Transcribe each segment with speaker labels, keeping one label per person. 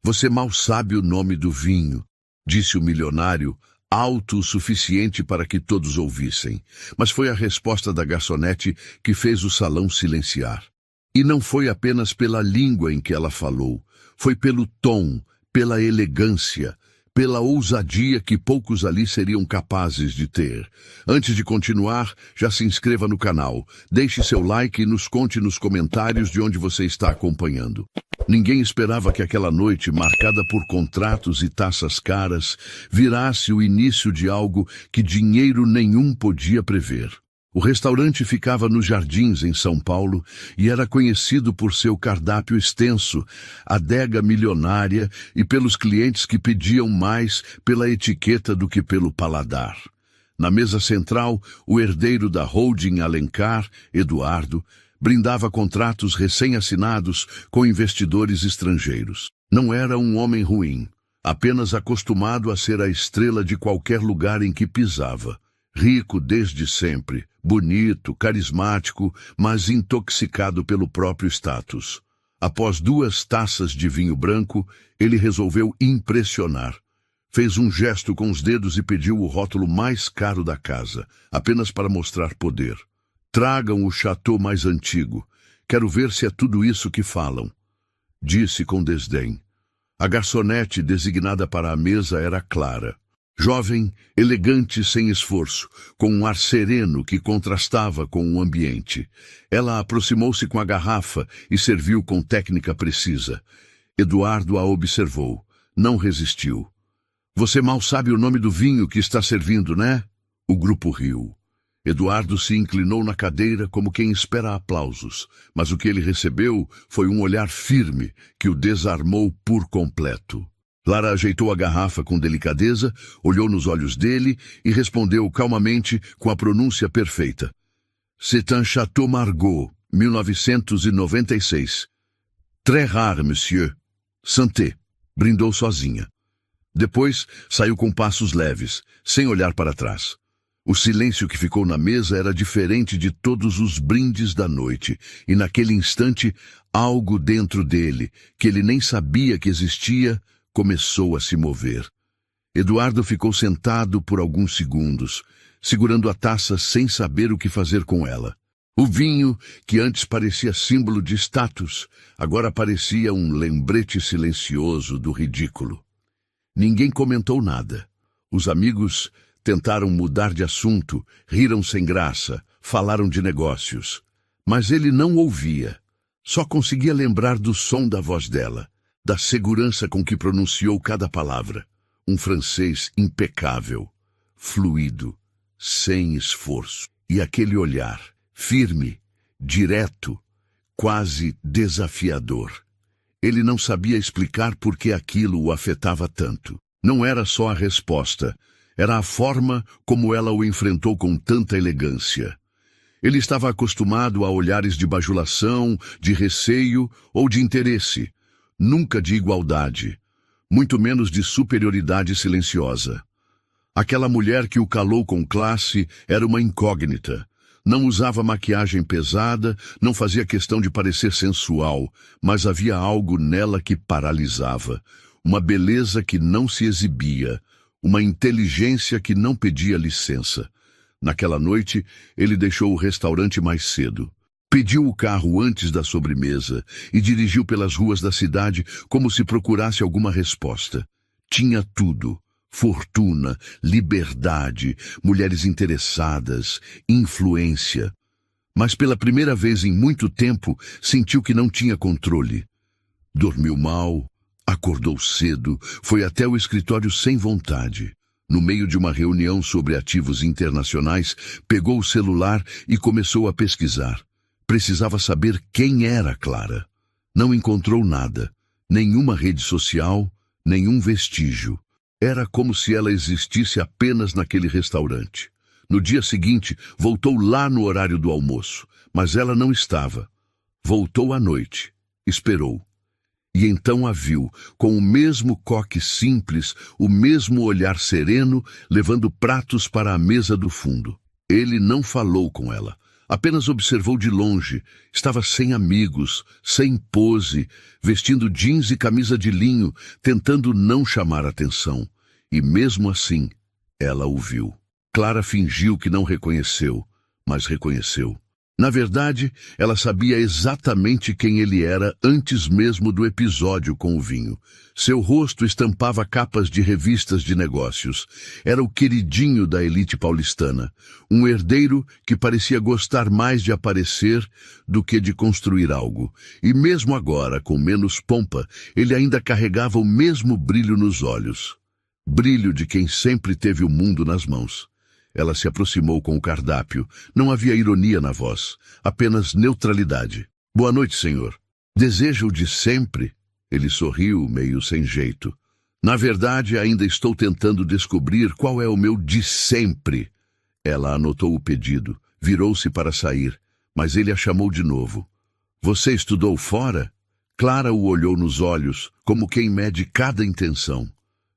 Speaker 1: Você mal sabe o nome do vinho, disse o milionário, alto o suficiente para que todos ouvissem. Mas foi a resposta da garçonete que fez o salão silenciar. E não foi apenas pela língua em que ela falou, foi pelo tom, pela elegância, pela ousadia que poucos ali seriam capazes de ter. Antes de continuar, já se inscreva no canal, deixe seu like e nos conte nos comentários de onde você está acompanhando. Ninguém esperava que aquela noite, marcada por contratos e taças caras, virasse o início de algo que dinheiro nenhum podia prever. O restaurante ficava nos Jardins, em São Paulo, e era conhecido por seu cardápio extenso, adega milionária e pelos clientes que pediam mais pela etiqueta do que pelo paladar. Na mesa central, o herdeiro da holding Alencar, Eduardo, brindava contratos recém-assinados com investidores estrangeiros. Não era um homem ruim, apenas acostumado a ser a estrela de qualquer lugar em que pisava. Rico desde sempre, bonito, carismático, mas intoxicado pelo próprio status. Após 2 taças de vinho branco, ele resolveu impressionar. Fez um gesto com os dedos e pediu o rótulo mais caro da casa, apenas para mostrar poder. Tragam o chateau mais antigo. Quero ver se é tudo isso que falam, disse com desdém. A garçonete designada para a mesa era Clara. Jovem, elegante sem esforço, com um ar sereno que contrastava com o ambiente. Ela aproximou-se com a garrafa e serviu com técnica precisa. Eduardo a observou. Não resistiu. Você mal sabe o nome do vinho que está servindo, né? O grupo riu. Eduardo se inclinou na cadeira como quem espera aplausos, mas o que ele recebeu foi um olhar firme que o desarmou por completo. Clara ajeitou a garrafa com delicadeza, olhou nos olhos dele e respondeu calmamente com a pronúncia perfeita. C'est un Château Margaux, 1996. Très rare, monsieur. Santé. Brindou sozinha. Depois, saiu com passos leves, sem olhar para trás. O silêncio que ficou na mesa era diferente de todos os brindes da noite, e naquele instante, algo dentro dele, que ele nem sabia que existia, começou a se mover. Eduardo ficou sentado por alguns segundos, segurando a taça sem saber o que fazer com ela. O vinho, que antes parecia símbolo de status, agora parecia um lembrete silencioso do ridículo. Ninguém comentou nada. Os amigos tentaram mudar de assunto, riram sem graça, falaram de negócios. Mas ele não ouvia. Só conseguia lembrar do som da voz dela, da segurança com que pronunciou cada palavra. Um francês impecável, fluido, sem esforço. E aquele olhar, firme, direto, quase desafiador. Ele não sabia explicar por que aquilo o afetava tanto. Não era só a resposta, era a forma como ela o enfrentou com tanta elegância. Ele estava acostumado a olhares de bajulação, de receio ou de interesse. Nunca de igualdade, muito menos de superioridade silenciosa. Aquela mulher que o calou com classe era uma incógnita. Não usava maquiagem pesada, não fazia questão de parecer sensual, mas havia algo nela que paralisava. Uma beleza que não se exibia, uma inteligência que não pedia licença. Naquela noite, ele deixou o restaurante mais cedo. Pediu o carro antes da sobremesa e dirigiu pelas ruas da cidade como se procurasse alguma resposta. Tinha tudo: fortuna, liberdade, mulheres interessadas, influência. Mas pela primeira vez em muito tempo, sentiu que não tinha controle. Dormiu mal, acordou cedo, foi até o escritório sem vontade. No meio de uma reunião sobre ativos internacionais, pegou o celular e começou a pesquisar. Precisava saber quem era Clara. Não encontrou nada, nenhuma rede social, nenhum vestígio. Era como se ela existisse apenas naquele restaurante. No dia seguinte, voltou lá no horário do almoço, mas ela não estava. Voltou à noite, esperou. E então a viu, com o mesmo coque simples, o mesmo olhar sereno, levando pratos para a mesa do fundo. Ele não falou com ela. Apenas observou de longe. Estava sem amigos, sem pose, vestindo jeans e camisa de linho, tentando não chamar atenção. E mesmo assim, ela o viu. Clara fingiu que não reconheceu, mas reconheceu. Na verdade, ela sabia exatamente quem ele era antes mesmo do episódio com o vinho. Seu rosto estampava capas de revistas de negócios. Era o queridinho da elite paulistana, um herdeiro que parecia gostar mais de aparecer do que de construir algo. E mesmo agora, com menos pompa, ele ainda carregava o mesmo brilho nos olhos. Brilho de quem sempre teve o mundo nas mãos. Ela se aproximou com o cardápio. Não havia ironia na voz, apenas neutralidade. Boa noite, senhor. Deseja o de sempre? Ele sorriu, meio sem jeito. Na verdade, ainda estou tentando descobrir qual é o meu de sempre. Ela anotou o pedido, virou-se para sair, mas ele a chamou de novo. Você estudou fora? Clara o olhou nos olhos, como quem mede cada intenção.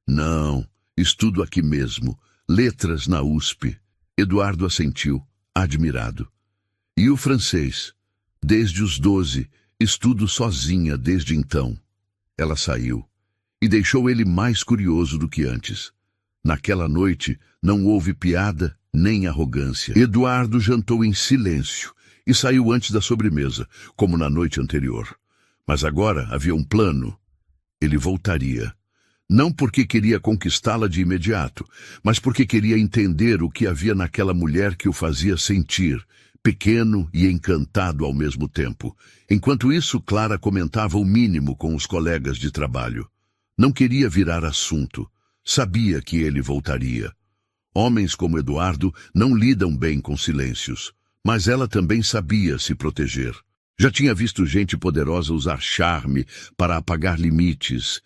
Speaker 1: Não, estudo aqui mesmo. Letras na USP. Eduardo assentiu, admirado. E o francês? Desde os 12, estudo sozinha desde então. Ela saiu e deixou ele mais curioso do que antes. Naquela noite não houve piada nem arrogância. Eduardo jantou em silêncio e saiu antes da sobremesa, como na noite anterior. Mas agora havia um plano. Ele voltaria. Não porque queria conquistá-la de imediato, mas porque queria entender o que havia naquela mulher que o fazia sentir, pequeno e encantado ao mesmo tempo. Enquanto isso, Clara comentava o mínimo com os colegas de trabalho. Não queria virar assunto. Sabia que ele voltaria. Homens como Eduardo não lidam bem com silêncios, mas ela também sabia se proteger. Já tinha visto gente poderosa usar charme para apagar limites,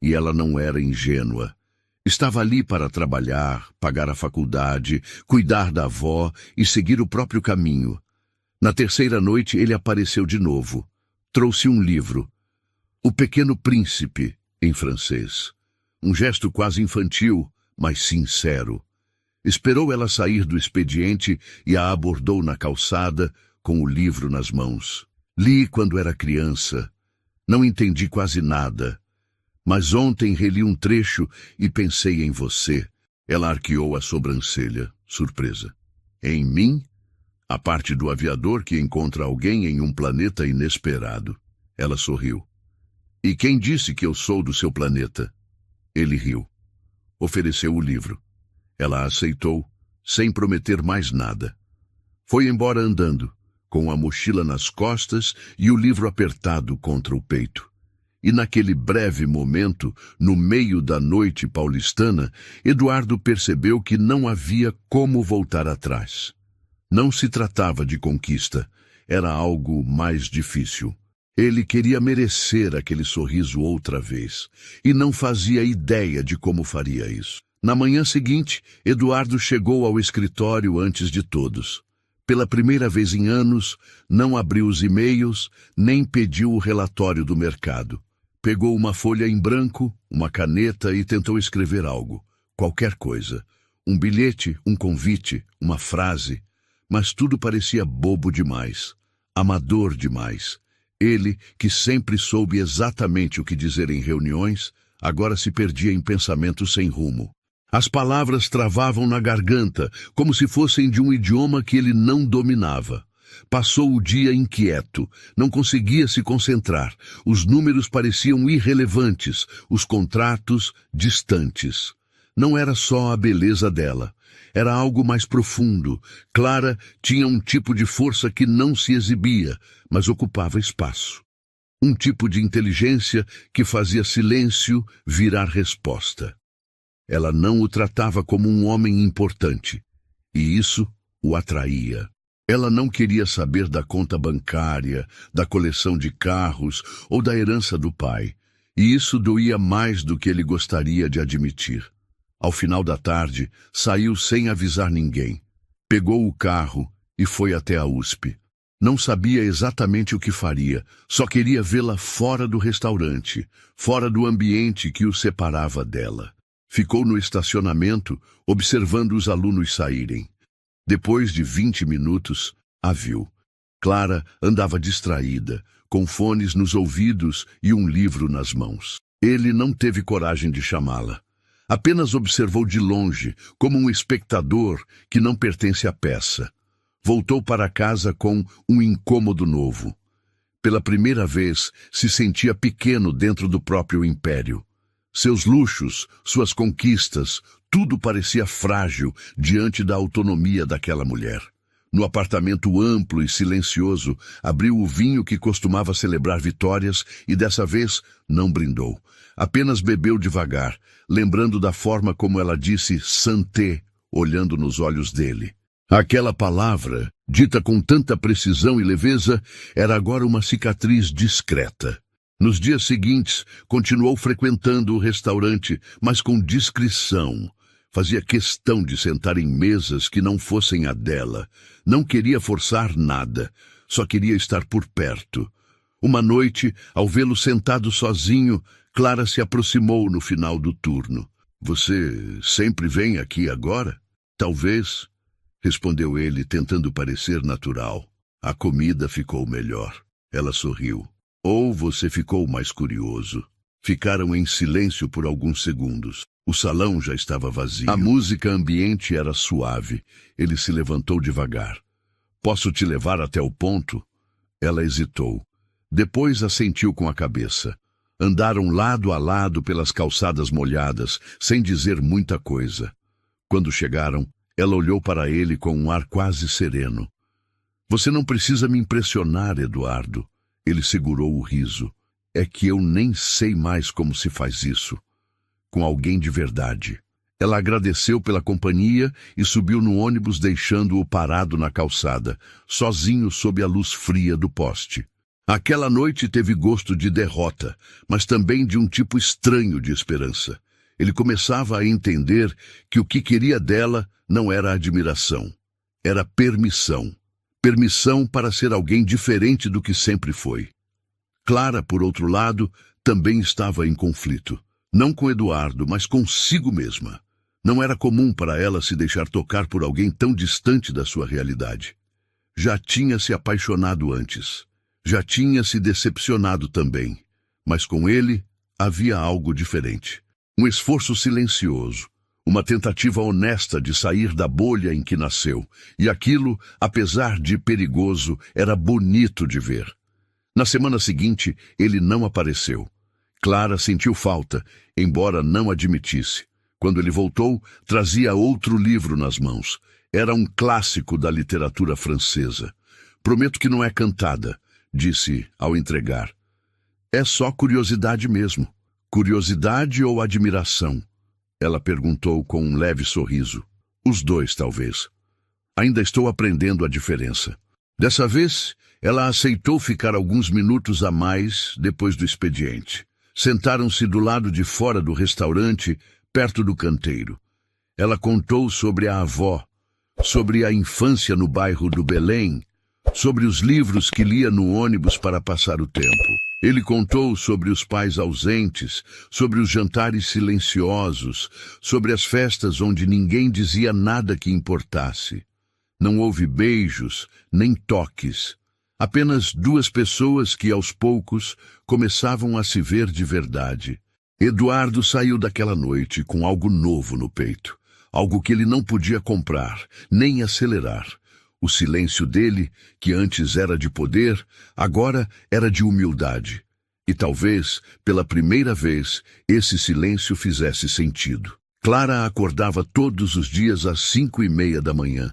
Speaker 1: e ela não era ingênua. Estava ali para trabalhar, pagar a faculdade, cuidar da avó e seguir o próprio caminho. Na terceira noite ele apareceu de novo. Trouxe um livro. O Pequeno Príncipe, em francês. Um gesto quase infantil, mas sincero. Esperou ela sair do expediente e a abordou na calçada, com o livro nas mãos. Li quando era criança. Não entendi quase nada. Mas ontem reli um trecho e pensei em você. Ela arqueou a sobrancelha, surpresa. Em mim? A parte do aviador que encontra alguém em um planeta inesperado. Ela sorriu. E quem disse que eu sou do seu planeta? Ele riu. Ofereceu o livro. Ela aceitou, sem prometer mais nada. Foi embora andando, com a mochila nas costas e o livro apertado contra o peito. E naquele breve momento, no meio da noite paulistana, Eduardo percebeu que não havia como voltar atrás. Não se tratava de conquista, era algo mais difícil. Ele queria merecer aquele sorriso outra vez, e não fazia ideia de como faria isso. Na manhã seguinte, Eduardo chegou ao escritório antes de todos. Pela primeira vez em anos, não abriu os e-mails, nem pediu o relatório do mercado. Pegou uma folha em branco, uma caneta e tentou escrever algo. Qualquer coisa. Um bilhete, um convite, uma frase. Mas tudo parecia bobo demais. Amador demais. Ele, que sempre soube exatamente o que dizer em reuniões, agora se perdia em pensamentos sem rumo. As palavras travavam na garganta, como se fossem de um idioma que ele não dominava. Passou o dia inquieto, não conseguia se concentrar. Os números pareciam irrelevantes, os contratos distantes. Não era só a beleza dela, era algo mais profundo. Clara tinha um tipo de força que não se exibia, mas ocupava espaço. Um tipo de inteligência que fazia silêncio virar resposta. Ela não o tratava como um homem importante, e isso o atraía. Ela não queria saber da conta bancária, da coleção de carros ou da herança do pai, e isso doía mais do que ele gostaria de admitir. Ao final da tarde, saiu sem avisar ninguém. Pegou o carro e foi até a USP. Não sabia exatamente o que faria, só queria vê-la fora do restaurante, fora do ambiente que o separava dela. Ficou no estacionamento, observando os alunos saírem. Depois de 20 minutos, a viu. Clara andava distraída, com fones nos ouvidos e um livro nas mãos. Ele não teve coragem de chamá-la. Apenas observou de longe, como um espectador que não pertence à peça. Voltou para casa com um incômodo novo. Pela primeira vez, se sentia pequeno dentro do próprio império. Seus luxos, suas conquistas, tudo parecia frágil diante da autonomia daquela mulher. No apartamento amplo e silencioso, abriu o vinho que costumava celebrar vitórias e dessa vez não brindou. Apenas bebeu devagar, lembrando da forma como ela disse santé, olhando nos olhos dele. Aquela palavra, dita com tanta precisão e leveza, era agora uma cicatriz discreta. Nos dias seguintes, continuou frequentando o restaurante, mas com discrição. Fazia questão de sentar em mesas que não fossem a dela. Não queria forçar nada, só queria estar por perto. Uma noite, ao vê-lo sentado sozinho, Clara se aproximou no final do turno. "Você sempre vem aqui agora?" "Talvez", respondeu ele, tentando parecer natural. "A comida ficou melhor." Ela sorriu. "Ou você ficou mais curioso?" Ficaram em silêncio por alguns segundos. O salão já estava vazio. A música ambiente era suave. Ele se levantou devagar. "Posso te levar até o ponto?" Ela hesitou. Depois assentiu com a cabeça. Andaram lado a lado pelas calçadas molhadas, sem dizer muita coisa. Quando chegaram, ela olhou para ele com um ar quase sereno. "Você não precisa me impressionar, Eduardo." Ele segurou o riso. "É que eu nem sei mais como se faz isso. Com alguém de verdade." Ela agradeceu pela companhia e subiu no ônibus, deixando-o parado na calçada, sozinho sob a luz fria do poste. Aquela noite teve gosto de derrota, mas também de um tipo estranho de esperança. Ele começava a entender que o que queria dela não era admiração, era permissão. Permissão para ser alguém diferente do que sempre foi. Clara, por outro lado, também estava em conflito. Não com Eduardo, mas consigo mesma. Não era comum para ela se deixar tocar por alguém tão distante da sua realidade. Já tinha se apaixonado antes. Já tinha se decepcionado também. Mas com ele havia algo diferente. Um esforço silencioso. Uma tentativa honesta de sair da bolha em que nasceu. E aquilo, apesar de perigoso, era bonito de ver. Na semana seguinte, ele não apareceu. Clara sentiu falta, embora não admitisse. Quando ele voltou, trazia outro livro nas mãos. Era um clássico da literatura francesa. "Prometo que não é cantada", disse ao entregar. "É só curiosidade mesmo." "Curiosidade ou admiração?" Ela perguntou com um leve sorriso. "Os dois, talvez. Ainda estou aprendendo a diferença." Dessa vez, ela aceitou ficar alguns minutos a mais depois do expediente. Sentaram-se do lado de fora do restaurante, perto do canteiro. Ela contou sobre a avó, sobre a infância no bairro do Belém, sobre os livros que lia no ônibus para passar o tempo. Ele contou sobre os pais ausentes, sobre os jantares silenciosos, sobre as festas onde ninguém dizia nada que importasse. Não houve beijos, nem toques. Apenas duas pessoas que, aos poucos, começavam a se ver de verdade. Eduardo saiu daquela noite com algo novo no peito. Algo que ele não podia comprar, nem acelerar. O silêncio dele, que antes era de poder, agora era de humildade. E talvez, pela primeira vez, esse silêncio fizesse sentido. Clara acordava todos os dias às 5:30 da manhã.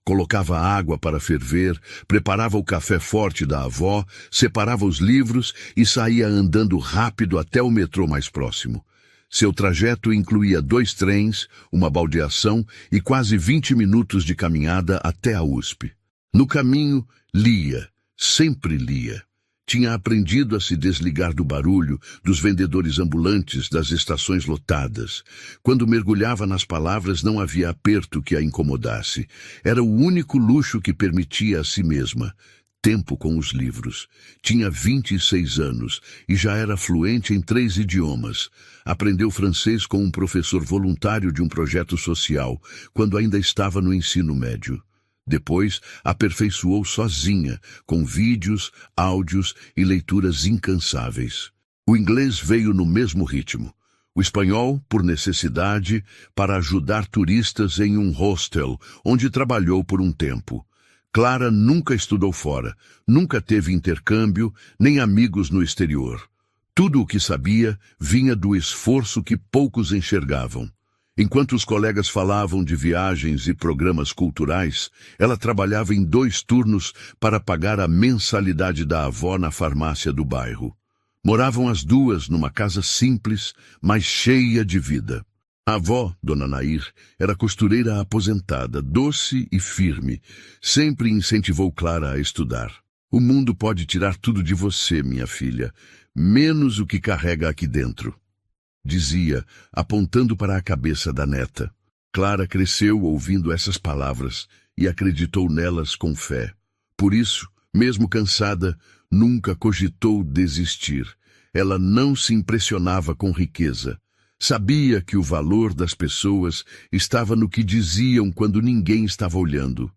Speaker 1: Colocava água para ferver, preparava o café forte da avó, separava os livros e saía andando rápido até o metrô mais próximo. Seu trajeto incluía 2 trens, uma baldeação e quase 20 minutos de caminhada até a USP. No caminho, lia, sempre lia. Tinha aprendido a se desligar do barulho, dos vendedores ambulantes, das estações lotadas. Quando mergulhava nas palavras, não havia aperto que a incomodasse. Era o único luxo que permitia a si mesma. Tempo com os livros. Tinha 26 anos e já era fluente em 3 idiomas. Aprendeu francês com um professor voluntário de um projeto social, quando ainda estava no ensino médio. Depois, aperfeiçoou sozinha, com vídeos, áudios e leituras incansáveis. O inglês veio no mesmo ritmo. O espanhol, por necessidade, para ajudar turistas em um hostel, onde trabalhou por um tempo. Clara nunca estudou fora, nunca teve intercâmbio, nem amigos no exterior. Tudo o que sabia vinha do esforço que poucos enxergavam. Enquanto os colegas falavam de viagens e programas culturais, ela trabalhava em 2 turnos para pagar a mensalidade da avó na farmácia do bairro. Moravam as duas numa casa simples, mas cheia de vida. A avó, Dona Nair, era costureira aposentada, doce e firme. Sempre incentivou Clara a estudar. O mundo pode tirar tudo de você, minha filha, menos o que carrega aqui dentro, dizia, apontando para a cabeça da neta. Clara cresceu ouvindo essas palavras e acreditou nelas com fé. Por isso, mesmo cansada, nunca cogitou desistir. Ela não se impressionava com riqueza. Sabia que o valor das pessoas estava no que diziam quando ninguém estava olhando.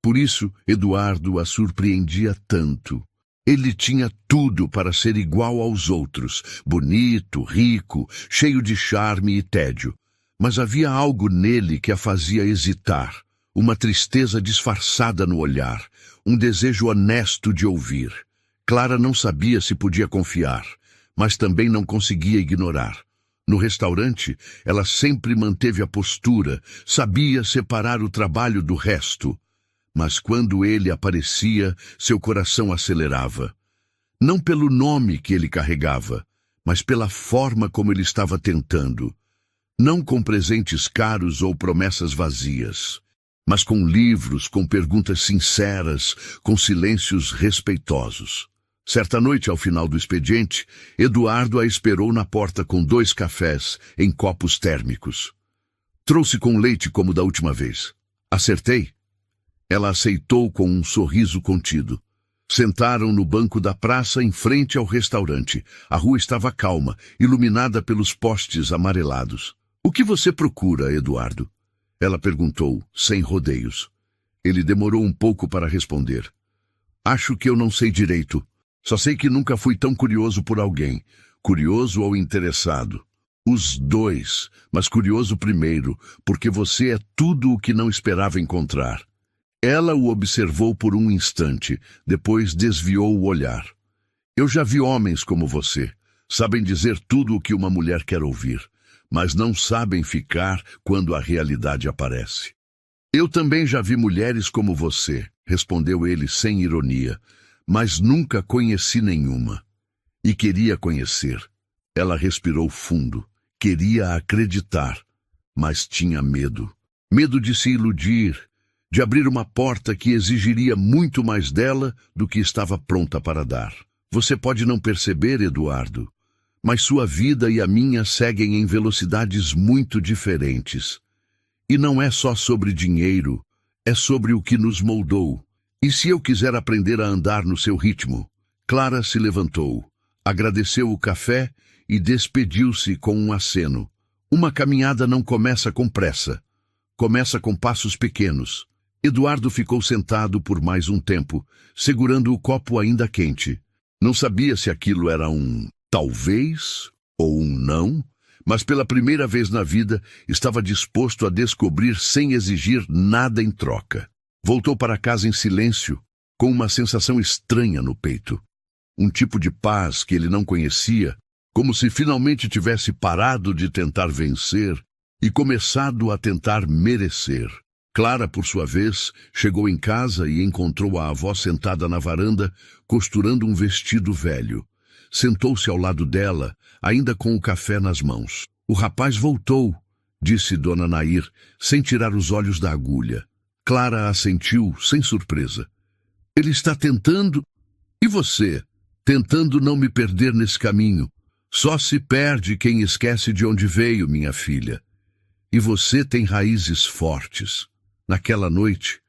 Speaker 1: Por isso, Eduardo a surpreendia tanto. Ele tinha tudo para ser igual aos outros, bonito, rico, cheio de charme e tédio. Mas havia algo nele que a fazia hesitar, uma tristeza disfarçada no olhar, um desejo honesto de ouvir. Clara não sabia se podia confiar, mas também não conseguia ignorar. No restaurante, ela sempre manteve a postura, sabia separar o trabalho do resto. Mas quando ele aparecia, seu coração acelerava. Não pelo nome que ele carregava, mas pela forma como ele estava tentando. Não com presentes caros ou promessas vazias, mas com livros, com perguntas sinceras, com silêncios respeitosos. Certa noite, ao final do expediente, Eduardo a esperou na porta com 2 cafés em copos térmicos. Trouxe com leite como da última vez. Acertei? Ela aceitou com um sorriso contido. Sentaram no banco da praça em frente ao restaurante. A rua estava calma, iluminada pelos postes amarelados. "O que você procura, Eduardo?" Ela perguntou, sem rodeios. Ele demorou um pouco para responder. "Acho que eu não sei direito. Só sei que nunca fui tão curioso por alguém. Curioso ou interessado. Os 2, mas curioso primeiro, porque você é tudo o que não esperava encontrar." Ela o observou por um instante, depois desviou o olhar. "Eu já vi homens como você. Sabem dizer tudo o que uma mulher quer ouvir, mas não sabem ficar quando a realidade aparece." "Eu também já vi mulheres como você", respondeu ele sem ironia, "mas nunca conheci nenhuma. E queria conhecer." Ela respirou fundo. Queria acreditar, mas tinha medo. Medo de se iludir, de abrir uma porta que exigiria muito mais dela do que estava pronta para dar. "Você pode não perceber, Eduardo, mas sua vida e a minha seguem em velocidades muito diferentes. E não é só sobre dinheiro, é sobre o que nos moldou. E se eu quiser aprender a andar no seu ritmo?" Clara se levantou, agradeceu o café e despediu-se com um aceno. Uma caminhada não começa com pressa. Começa com passos pequenos. Eduardo ficou sentado por mais um tempo, segurando o copo ainda quente. Não sabia se aquilo era um talvez ou um não, mas pela primeira vez na vida estava disposto a descobrir sem exigir nada em troca. Voltou para casa em silêncio, com uma sensação estranha no peito. Um tipo de paz que ele não conhecia, como se finalmente tivesse parado de tentar vencer e começado a tentar merecer. Clara, por sua vez, chegou em casa e encontrou a avó sentada na varanda, costurando um vestido velho. Sentou-se ao lado dela, ainda com o café nas mãos. "O rapaz voltou", disse Dona Nair, sem tirar os olhos da agulha. Clara assentiu, sem surpresa. "Ele está tentando... E você? Tentando não me perder nesse caminho. Só se perde quem esquece de onde veio, minha filha. E você tem raízes fortes." Naquela noite,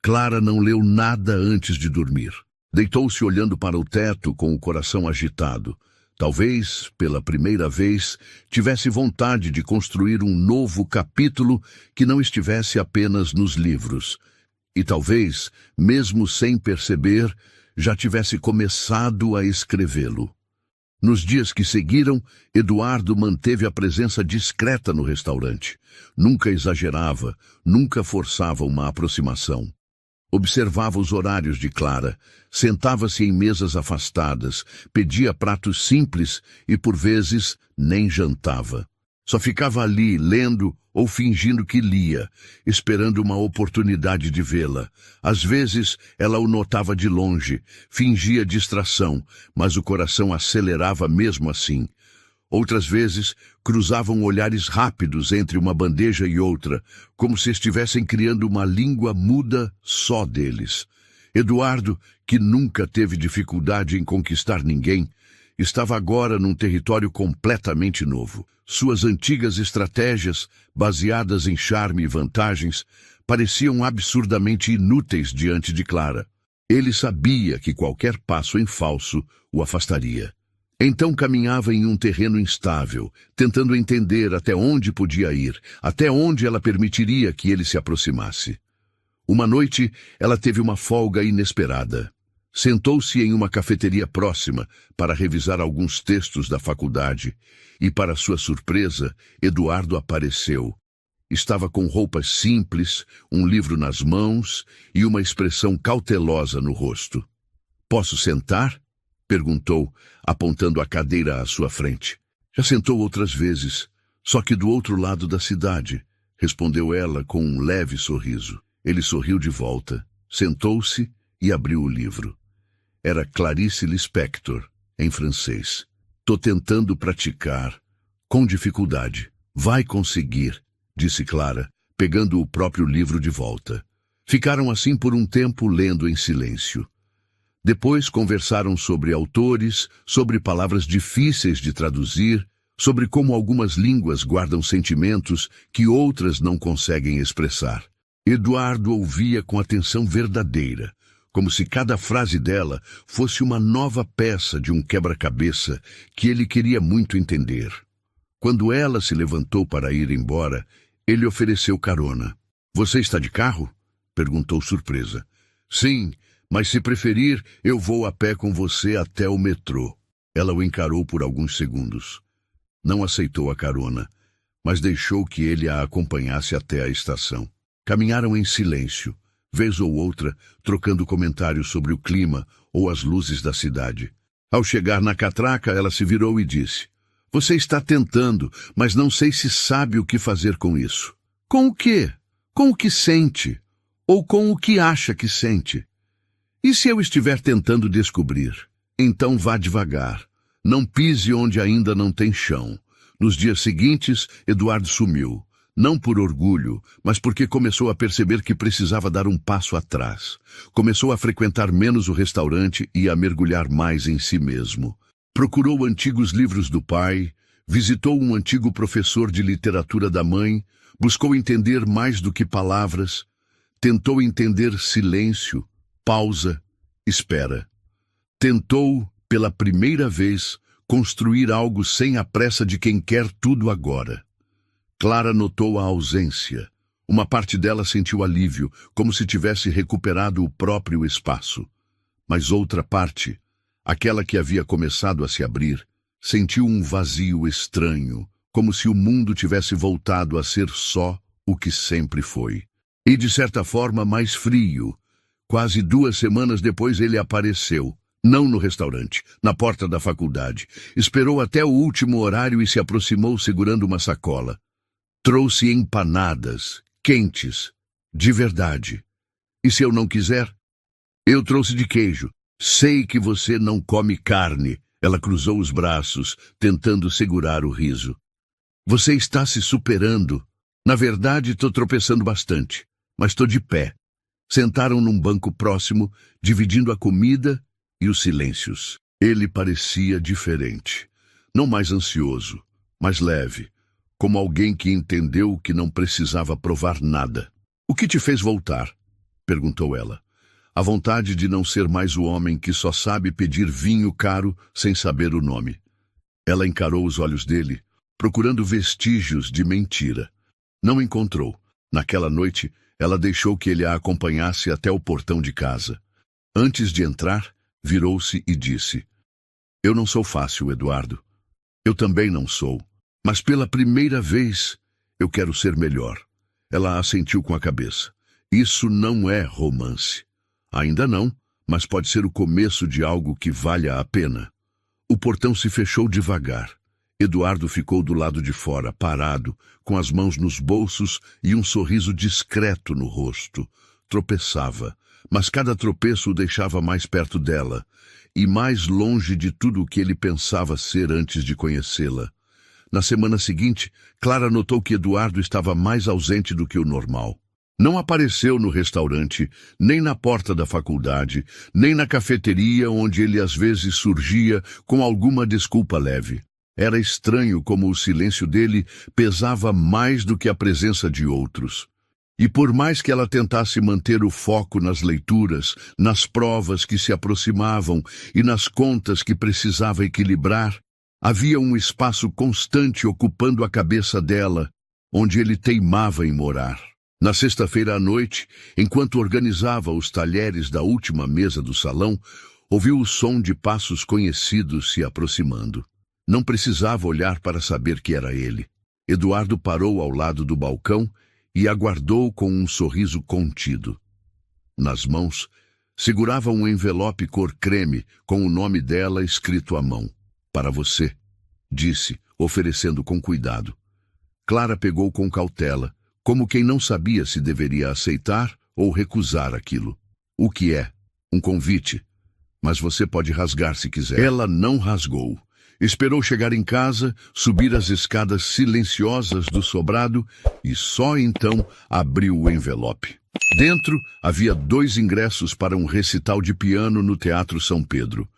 Speaker 1: Clara não leu nada antes de dormir. Deitou-se olhando para o teto com o coração agitado. Talvez, pela primeira vez, tivesse vontade de construir um novo capítulo que não estivesse apenas nos livros. E talvez, mesmo sem perceber, já tivesse começado a escrevê-lo. Nos dias que seguiram, Eduardo manteve a presença discreta no restaurante. Nunca exagerava, nunca forçava uma aproximação. Observava os horários de Clara, sentava-se em mesas afastadas, pedia pratos simples e, por vezes, nem jantava. Só ficava ali, lendo ou fingindo que lia, esperando uma oportunidade de vê-la. Às vezes, ela o notava de longe, fingia distração, mas o coração acelerava mesmo assim. Outras vezes, cruzavam olhares rápidos entre uma bandeja e outra, como se estivessem criando uma língua muda só deles. Eduardo, que nunca teve dificuldade em conquistar ninguém, estava agora num território completamente novo. Suas antigas estratégias, baseadas em charme e vantagens, pareciam absurdamente inúteis diante de Clara. Ele sabia que qualquer passo em falso o afastaria. Então caminhava em um terreno instável, tentando entender até onde podia ir, até onde ela permitiria que ele se aproximasse. Uma noite, ela teve uma folga inesperada. Sentou-se em uma cafeteria próxima para revisar alguns textos da faculdade e, para sua surpresa, Eduardo apareceu. Estava com roupas simples, um livro nas mãos e uma expressão cautelosa no rosto. "Posso sentar?" perguntou, apontando a cadeira à sua frente. "Já sentou outras vezes, só que do outro lado da cidade", respondeu ela com um leve sorriso. Ele sorriu de volta, sentou-se e abriu o livro. Era Clarice Lispector, em francês. "Tô tentando praticar, com dificuldade." "Vai conseguir", disse Clara, pegando o próprio livro de volta. Ficaram assim por um tempo lendo em silêncio. Depois conversaram sobre autores, sobre palavras difíceis de traduzir, sobre como algumas línguas guardam sentimentos que outras não conseguem expressar. Eduardo ouvia com atenção verdadeira, como se cada frase dela fosse uma nova peça de um quebra-cabeça que ele queria muito entender. Quando ela se levantou para ir embora, ele ofereceu carona. "Você está de carro?" perguntou surpresa. "Sim, mas se preferir, eu vou a pé com você até o metrô." Ela o encarou por alguns segundos. Não aceitou a carona, mas deixou que ele a acompanhasse até a estação. Caminharam em silêncio, vez ou outra, trocando comentários sobre o clima ou as luzes da cidade. Ao chegar na catraca, ela se virou e disse: "Você está tentando, mas não sei se sabe o que fazer com isso." "Com o quê? Com o que sente? Ou com o que acha que sente? E se eu estiver tentando descobrir? Então vá devagar. Não pise onde ainda não tem chão." Nos dias seguintes, Eduardo sumiu. Não por orgulho, mas porque começou a perceber que precisava dar um passo atrás. Começou a frequentar menos o restaurante e a mergulhar mais em si mesmo. Procurou antigos livros do pai, visitou um antigo professor de literatura da mãe, buscou entender mais do que palavras, tentou entender silêncio, pausa, espera. Tentou, pela primeira vez, construir algo sem a pressa de quem quer tudo agora. Clara notou a ausência. Uma parte dela sentiu alívio, como se tivesse recuperado o próprio espaço. Mas outra parte, aquela que havia começado a se abrir, sentiu um vazio estranho, como se o mundo tivesse voltado a ser só o que sempre foi. E, de certa forma, mais frio. Quase 2 semanas depois ele apareceu. Não no restaurante, na porta da faculdade. Esperou até o último horário e se aproximou segurando uma sacola. Trouxe empanadas, quentes, de verdade. "E se eu não quiser?" "Eu trouxe de queijo." "Sei que você não come carne." Ela cruzou os braços, tentando segurar o riso. "Você está se superando." "Na verdade, estou tropeçando bastante, mas estou de pé." Sentaram num banco próximo, dividindo a comida e os silêncios. Ele parecia diferente. Não mais ansioso, mas leve. Como alguém que entendeu que não precisava provar nada. "O que te fez voltar?" perguntou ela. A vontade de não ser mais o homem que só sabe pedir vinho caro sem saber o nome. Ela encarou os olhos dele, procurando vestígios de mentira. Não encontrou. Naquela noite, Ela deixou que ele a acompanhasse até o portão de casa. Antes de entrar, virou-se e disse: Eu não sou fácil, Eduardo. Eu também não sou. Mas pela primeira vez, eu quero ser melhor. Ela assentiu com a cabeça. Isso não é romance. Ainda não, mas pode ser o começo de algo que valha a pena. O portão se fechou devagar. Eduardo ficou do lado de fora, parado, com as mãos nos bolsos e um sorriso discreto no rosto. Tropeçava, mas cada tropeço o deixava mais perto dela, e mais longe de tudo o que ele pensava ser antes de conhecê-la. Na semana seguinte, Clara notou que Eduardo estava mais ausente do que o normal. Não apareceu no restaurante, nem na porta da faculdade, nem na cafeteria onde ele às vezes surgia com alguma desculpa leve. Era estranho como o silêncio dele pesava mais do que a presença de outros. E por mais que ela tentasse manter o foco nas leituras, nas provas que se aproximavam e nas contas que precisava equilibrar, havia um espaço constante ocupando a cabeça dela, onde ele teimava em morar. Na sexta-feira à noite, enquanto organizava os talheres da última mesa do salão, ouviu o som de passos conhecidos se aproximando. Não precisava olhar para saber que era ele. Eduardo parou ao lado do balcão e aguardou com um sorriso contido. Nas mãos, segurava um envelope cor creme com o nome dela escrito à mão. Para você, disse, oferecendo com cuidado. Clara pegou com cautela, como quem não sabia se deveria aceitar ou recusar aquilo. O que é? Um convite. Mas você pode rasgar se quiser. Ela não rasgou. Esperou chegar em casa, subir as escadas silenciosas do sobrado e só então abriu o envelope. Dentro havia 2 ingressos para um recital de piano no Teatro São Pedro.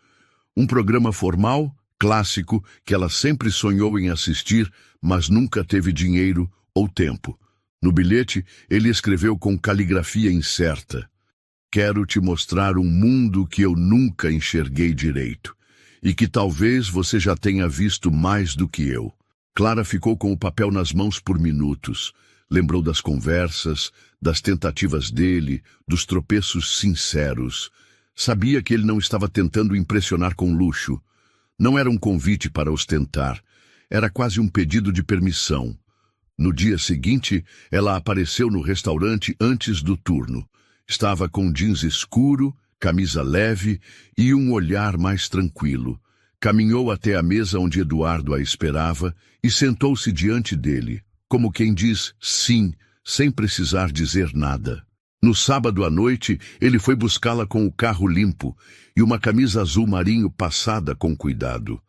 Speaker 1: Um programa formal, clássico, que ela sempre sonhou em assistir, mas nunca teve dinheiro ou tempo. No bilhete, ele escreveu com caligrafia incerta: Quero te mostrar um mundo que eu nunca enxerguei direito, e que talvez você já tenha visto mais do que eu. Clara ficou com o papel nas mãos por minutos. Lembrou das conversas, das tentativas dele, dos tropeços sinceros. Sabia que ele não estava tentando impressionar com luxo. Não era um convite para ostentar. Era quase um pedido de permissão. No dia seguinte, ela apareceu no restaurante antes do turno. Estava com jeans escuro, camisa leve e um olhar mais tranquilo. Caminhou até a mesa onde Eduardo a esperava e sentou-se diante dele, como quem diz sim, sem precisar dizer nada. No sábado à noite, ele foi buscá-la com o carro limpo e uma camisa azul marinho passada com cuidado.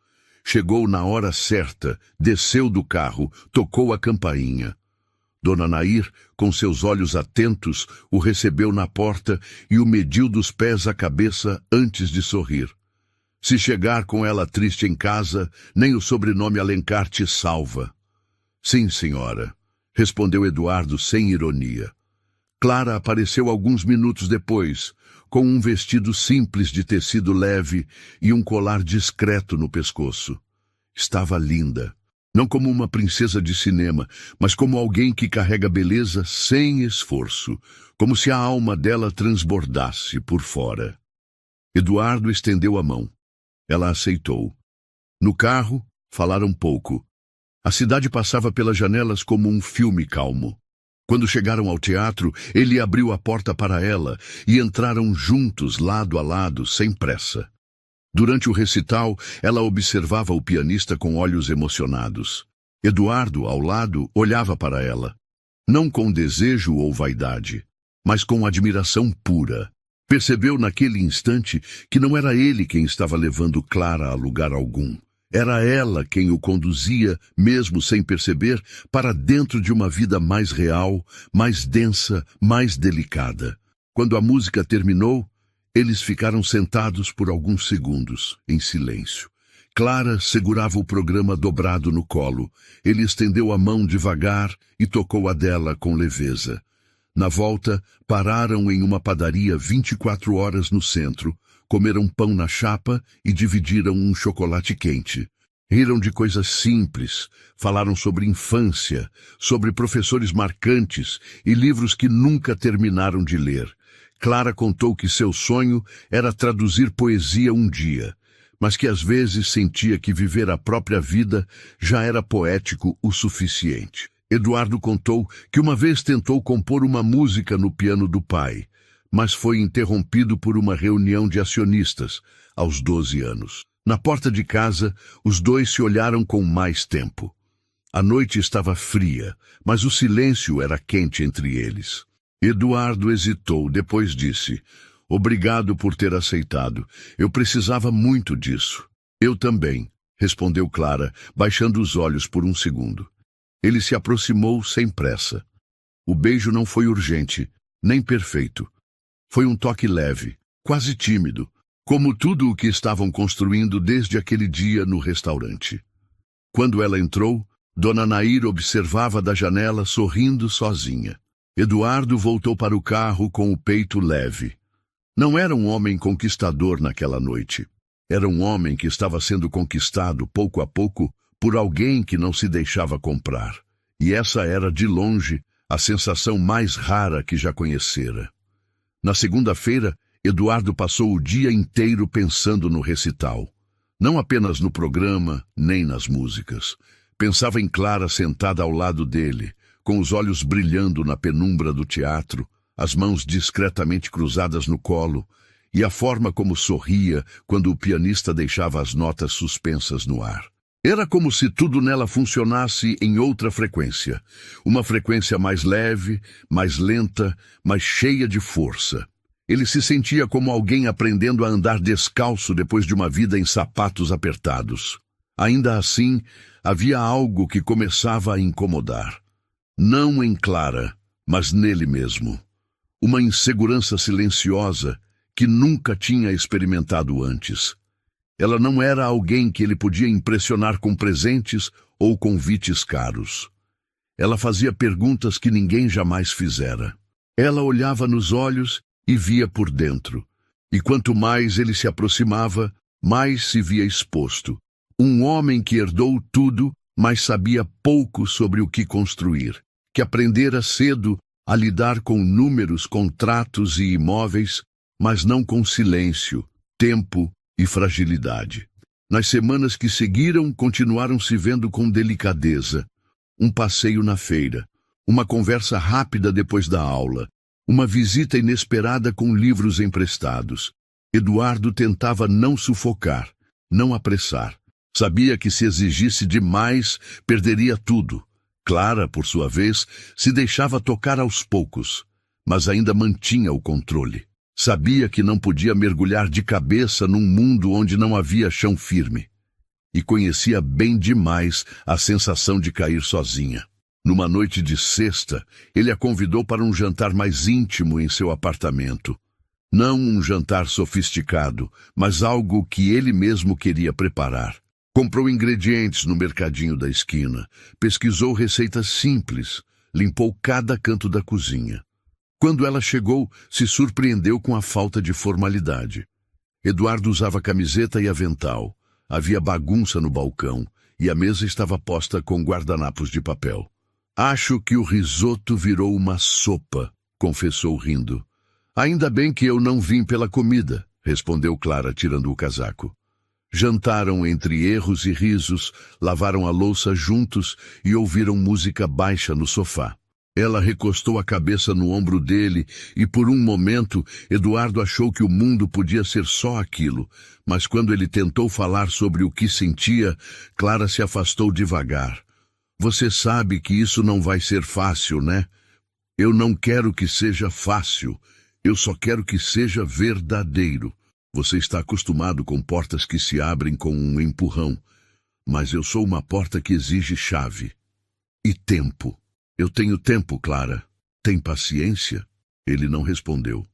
Speaker 1: Chegou na hora certa, desceu do carro, tocou a campainha. Dona Nair, com seus olhos atentos, o recebeu na porta e o mediu dos pés à cabeça antes de sorrir. Se chegar com ela triste em casa, nem o sobrenome Alencar te salva. Sim, senhora, respondeu Eduardo sem ironia. Clara apareceu alguns minutos depois, com um vestido simples de tecido leve e um colar discreto no pescoço. Estava linda. Não como uma princesa de cinema, mas como alguém que carrega beleza sem esforço, como se a alma dela transbordasse por fora. Eduardo estendeu a mão. Ela aceitou. No carro, falaram pouco. A cidade passava pelas janelas como um filme calmo. Quando chegaram ao teatro, ele abriu a porta para ela e entraram juntos, lado a lado, sem pressa. Durante o recital, ela observava o pianista com olhos emocionados. Eduardo, ao lado, olhava para ela. Não com desejo ou vaidade, mas com admiração pura. Percebeu naquele instante que não era ele quem estava levando Clara a lugar algum. Era ela quem o conduzia, mesmo sem perceber, para dentro de uma vida mais real, mais densa, mais delicada. Quando a música terminou, eles ficaram sentados por alguns segundos, em silêncio. Clara segurava o programa dobrado no colo. Ele estendeu a mão devagar e tocou a dela com leveza. Na volta, pararam em uma padaria 24 horas no centro, comeram pão na chapa e dividiram um chocolate quente. Riram de coisas simples, falaram sobre infância, sobre professores marcantes e livros que nunca terminaram de ler. Clara contou que seu sonho era traduzir poesia um dia, mas que às vezes sentia que viver a própria vida já era poético o suficiente. Eduardo contou que uma vez tentou compor uma música no piano do pai, mas foi interrompido por uma reunião de acionistas, aos 12 anos. Na porta de casa, os dois se olharam com mais tempo. A noite estava fria, mas o silêncio era quente entre eles. Eduardo hesitou, depois disse: "Obrigado por ter aceitado. Eu precisava muito disso." "Eu também", respondeu Clara, baixando os olhos por um segundo. Ele se aproximou sem pressa. O beijo não foi urgente, nem perfeito. Foi um toque leve, quase tímido, como tudo o que estavam construindo desde aquele dia no restaurante. Quando ela entrou, Dona Nair observava da janela sorrindo sozinha. Eduardo voltou para o carro com o peito leve. Não era um homem conquistador naquela noite. Era um homem que estava sendo conquistado pouco a pouco por alguém que não se deixava comprar. E essa era, de longe, a sensação mais rara que já conhecera. Na segunda-feira, Eduardo passou o dia inteiro pensando no recital. Não apenas no programa, nem nas músicas. Pensava em Clara sentada ao lado dele, com os olhos brilhando na penumbra do teatro, as mãos discretamente cruzadas no colo, e a forma como sorria quando o pianista deixava as notas suspensas no ar. Era como se tudo nela funcionasse em outra frequência. Uma frequência mais leve, mais lenta, mais cheia de força. Ele se sentia como alguém aprendendo a andar descalço depois de uma vida em sapatos apertados. Ainda assim, havia algo que começava a incomodar. Não em Clara, mas nele mesmo. Uma insegurança silenciosa que nunca tinha experimentado antes. Ela não era alguém que ele podia impressionar com presentes ou convites caros. Ela fazia perguntas que ninguém jamais fizera. Ela olhava nos olhos e via por dentro. E quanto mais ele se aproximava, mais se via exposto. Um homem que herdou tudo, mas sabia pouco sobre o que construir. Que aprendera cedo a lidar com números, contratos e imóveis, mas não com silêncio, tempo e fragilidade. Nas semanas que seguiram, continuaram se vendo com delicadeza. Um passeio na feira, uma conversa rápida depois da aula, uma visita inesperada com livros emprestados. Eduardo tentava não sufocar, não apressar. Sabia que se exigisse demais, perderia tudo. Clara, por sua vez, se deixava tocar aos poucos, mas ainda mantinha o controle. Sabia que não podia mergulhar de cabeça num mundo onde não havia chão firme. E conhecia bem demais a sensação de cair sozinha. Numa noite de sexta, ele a convidou para um jantar mais íntimo em seu apartamento. Não um jantar sofisticado, mas algo que ele mesmo queria preparar. Comprou ingredientes no mercadinho da esquina, pesquisou receitas simples, limpou cada canto da cozinha. Quando ela chegou, se surpreendeu com a falta de formalidade. Eduardo usava camiseta e avental. Havia bagunça no balcão e a mesa estava posta com guardanapos de papel. "Acho que o risoto virou uma sopa", confessou rindo. "Ainda bem que eu não vim pela comida", respondeu Clara, tirando o casaco. Jantaram entre erros e risos, lavaram a louça juntos e ouviram música baixa no sofá. Ela recostou a cabeça no ombro dele e, por um momento, Eduardo achou que o mundo podia ser só aquilo. Mas quando ele tentou falar sobre o que sentia, Clara se afastou devagar. "Você sabe que isso não vai ser fácil, né? Eu não quero que seja fácil. Eu só quero que seja verdadeiro. Você está acostumado com portas que se abrem com um empurrão. Mas eu sou uma porta que exige chave. E tempo. Eu tenho tempo, Clara. Tem paciência?" Ele não respondeu,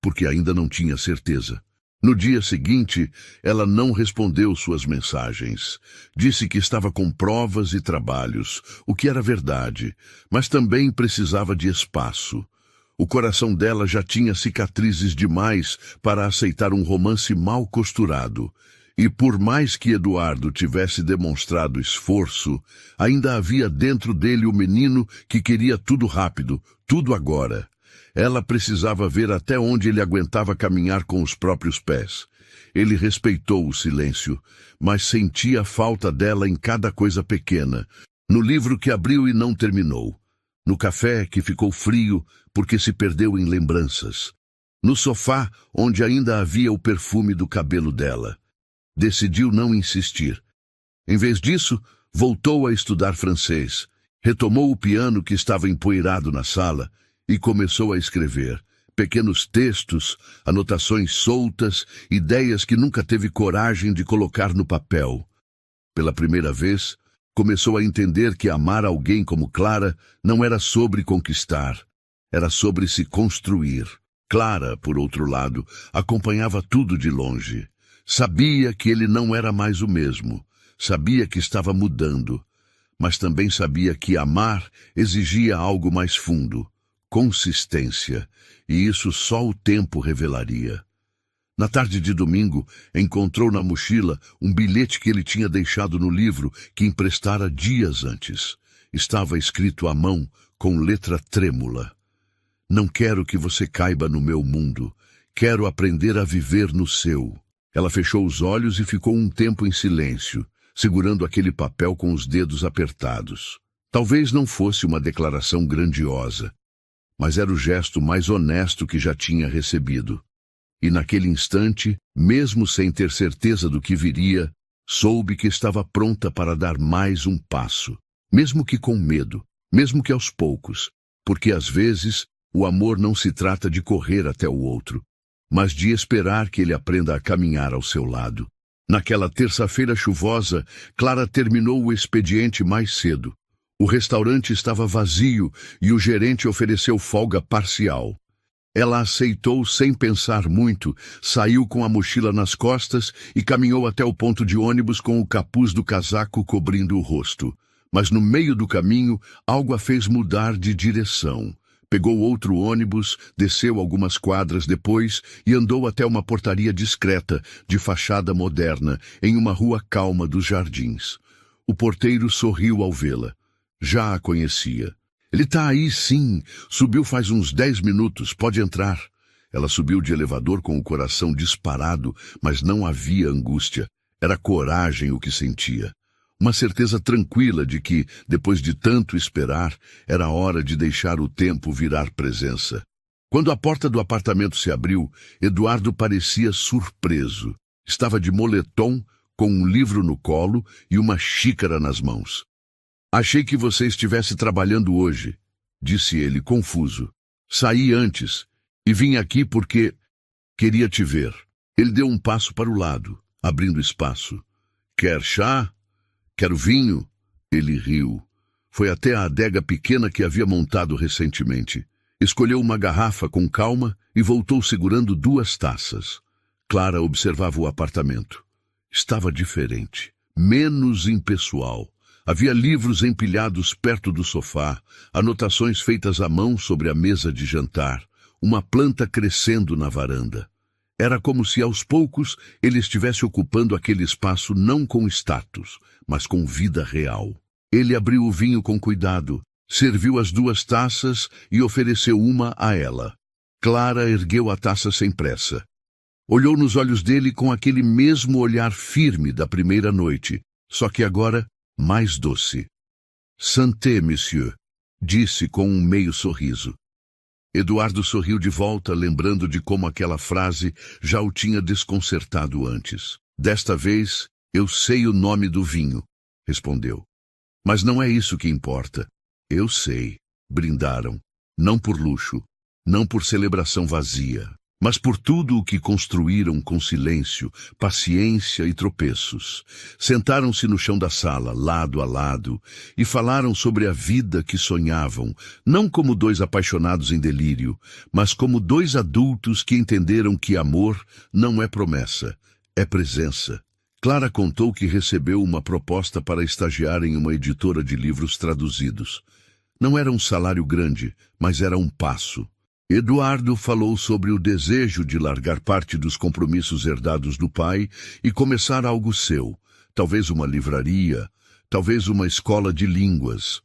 Speaker 1: porque ainda não tinha certeza. No dia seguinte, ela não respondeu suas mensagens. Disse que estava com provas e trabalhos, o que era verdade, mas também precisava de espaço. O coração dela já tinha cicatrizes demais para aceitar um romance mal costurado, E por mais que Eduardo tivesse demonstrado esforço, ainda havia dentro dele o menino que queria tudo rápido, tudo agora. Ela precisava ver até onde ele aguentava caminhar com os próprios pés. Ele respeitou o silêncio, mas sentia a falta dela em cada coisa pequena. No livro que abriu e não terminou. No café que ficou frio porque se perdeu em lembranças. No sofá onde ainda havia o perfume do cabelo dela. Decidiu não insistir. Em vez disso, voltou a estudar francês, retomou o piano que estava empoeirado na sala e começou a escrever pequenos textos, anotações soltas, ideias que nunca teve coragem de colocar no papel. Pela primeira vez, começou a entender que amar alguém como Clara não era sobre conquistar, era sobre se construir. Clara, por outro lado, acompanhava tudo de longe. Sabia que ele não era mais o mesmo, sabia que estava mudando, mas também sabia que amar exigia algo mais fundo, consistência, e isso só o tempo revelaria. Na tarde de domingo, encontrou na mochila um bilhete que ele tinha deixado no livro que emprestara dias antes. Estava escrito à mão, com letra trêmula. Não quero que você caiba no meu mundo, quero aprender a viver no seu. Ela fechou os olhos e ficou um tempo em silêncio, segurando aquele papel com os dedos apertados. Talvez não fosse uma declaração grandiosa, mas era o gesto mais honesto que já tinha recebido. E naquele instante, mesmo sem ter certeza do que viria, soube que estava pronta para dar mais um passo, mesmo que com medo, mesmo que aos poucos, porque às vezes o amor não se trata de correr até o outro, mas de esperar que ele aprenda a caminhar ao seu lado. Naquela terça-feira chuvosa, Clara terminou o expediente mais cedo. O restaurante estava vazio e o gerente ofereceu folga parcial. Ela aceitou sem pensar muito, saiu com a mochila nas costas e caminhou até o ponto de ônibus com o capuz do casaco cobrindo o rosto. Mas no meio do caminho, algo a fez mudar de direção. Pegou outro ônibus, desceu algumas quadras depois e andou até uma portaria discreta, de fachada moderna, em uma rua calma dos jardins. O porteiro sorriu ao vê-la. Já a conhecia. Ele tá aí, sim. Subiu faz uns 10 minutos. Pode entrar. Ela subiu de elevador com o coração disparado, mas não havia angústia. Era coragem o que sentia. Uma certeza tranquila de que, depois de tanto esperar, era hora de deixar o tempo virar presença. Quando a porta do apartamento se abriu, Eduardo parecia surpreso. Estava de moletom, com um livro no colo e uma xícara nas mãos. Achei que você estivesse trabalhando hoje, disse ele, confuso. Saí antes e vim aqui porque queria te ver. Ele deu um passo para o lado, abrindo espaço. Quer chá? Quero vinho? Ele riu. Foi até a adega pequena que havia montado recentemente. Escolheu uma garrafa com calma e voltou segurando 2 taças. Clara observava o apartamento. Estava diferente, menos impessoal. Havia livros empilhados perto do sofá, anotações feitas à mão sobre a mesa de jantar, uma planta crescendo na varanda. Era como se aos poucos ele estivesse ocupando aquele espaço não com status, mas com vida real. Ele abriu o vinho com cuidado, serviu as 2 taças e ofereceu uma a ela. Clara ergueu a taça sem pressa. Olhou nos olhos dele com aquele mesmo olhar firme da primeira noite, só que agora mais doce. Santé, monsieur, disse com um meio sorriso. Eduardo sorriu de volta, lembrando de como aquela frase já o tinha desconcertado antes. Desta vez, eu sei o nome do vinho, respondeu. Mas não é isso que importa. Eu sei, brindaram. Não por luxo, não por celebração vazia, mas por tudo o que construíram com silêncio, paciência e tropeços. Sentaram-se no chão da sala, lado a lado, e falaram sobre a vida que sonhavam, não como 2 apaixonados em delírio, mas como 2 adultos que entenderam que amor não é promessa, é presença. Clara contou que recebeu uma proposta para estagiar em uma editora de livros traduzidos. Não era um salário grande, mas era um passo. Eduardo falou sobre o desejo de largar parte dos compromissos herdados do pai e começar algo seu, talvez uma livraria, talvez uma escola de línguas.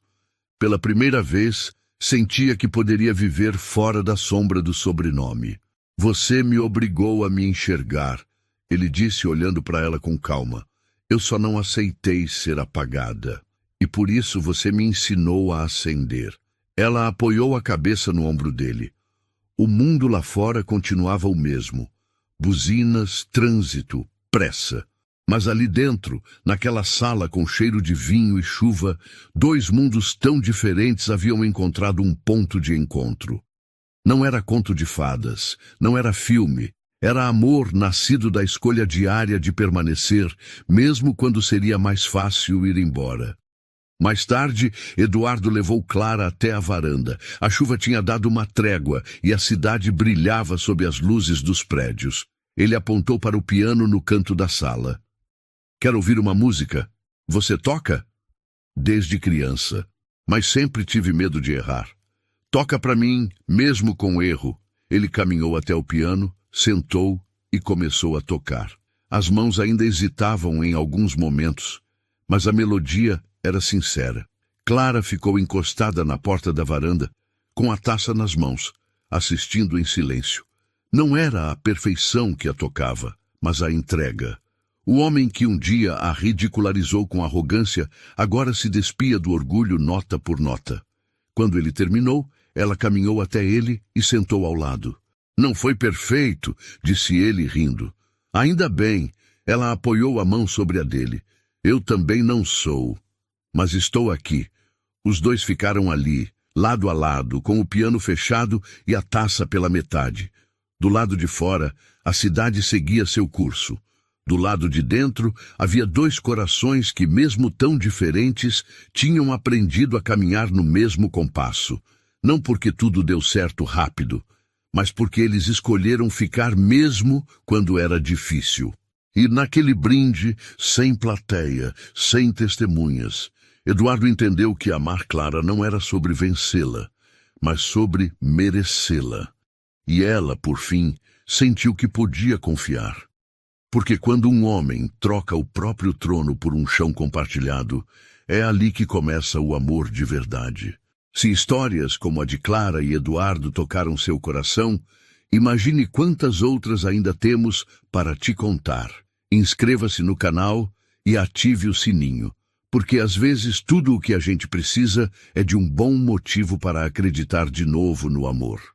Speaker 1: Pela primeira vez, sentia que poderia viver fora da sombra do sobrenome. Você me obrigou a me enxergar, ele disse olhando para ela com calma. Eu só não aceitei ser apagada. E por isso você me ensinou a acender. Ela apoiou a cabeça no ombro dele. O mundo lá fora continuava o mesmo. Buzinas, trânsito, pressa. Mas ali dentro, naquela sala com cheiro de vinho e chuva, dois mundos tão diferentes haviam encontrado um ponto de encontro. Não era conto de fadas, não era filme, era amor nascido da escolha diária de permanecer, mesmo quando seria mais fácil ir embora. Mais tarde, Eduardo levou Clara até a varanda. A chuva tinha dado uma trégua e a cidade brilhava sob as luzes dos prédios. Ele apontou para o piano no canto da sala. Quer ouvir uma música? Você toca? Desde criança, mas sempre tive medo de errar. Toca para mim, mesmo com erro. Ele caminhou até o piano, sentou e começou a tocar. As mãos ainda hesitavam em alguns momentos, mas a melodia era sincera. Clara ficou encostada na porta da varanda, com a taça nas mãos, assistindo em silêncio. Não era a perfeição que a tocava, mas a entrega. O homem que um dia a ridicularizou com arrogância, agora se despia do orgulho nota por nota. Quando ele terminou, ela caminhou até ele e sentou ao lado. Não foi perfeito, disse ele rindo. Ainda bem, ela apoiou a mão sobre a dele. Eu também não sou, mas estou aqui. Os dois ficaram ali, lado a lado, com o piano fechado e a taça pela metade. Do lado de fora, a cidade seguia seu curso. Do lado de dentro, havia dois corações que, mesmo tão diferentes, tinham aprendido a caminhar no mesmo compasso. Não porque tudo deu certo rápido, mas porque eles escolheram ficar mesmo quando era difícil. E naquele brinde, sem plateia, sem testemunhas, Eduardo entendeu que amar Clara não era sobre vencê-la, mas sobre merecê-la. E ela, por fim, sentiu que podia confiar. Porque quando um homem troca o próprio trono por um chão compartilhado, é ali que começa o amor de verdade. Se histórias como a de Clara e Eduardo tocaram seu coração, imagine quantas outras ainda temos para te contar. Inscreva-se no canal e ative o sininho, porque às vezes tudo o que a gente precisa é de um bom motivo para acreditar de novo no amor.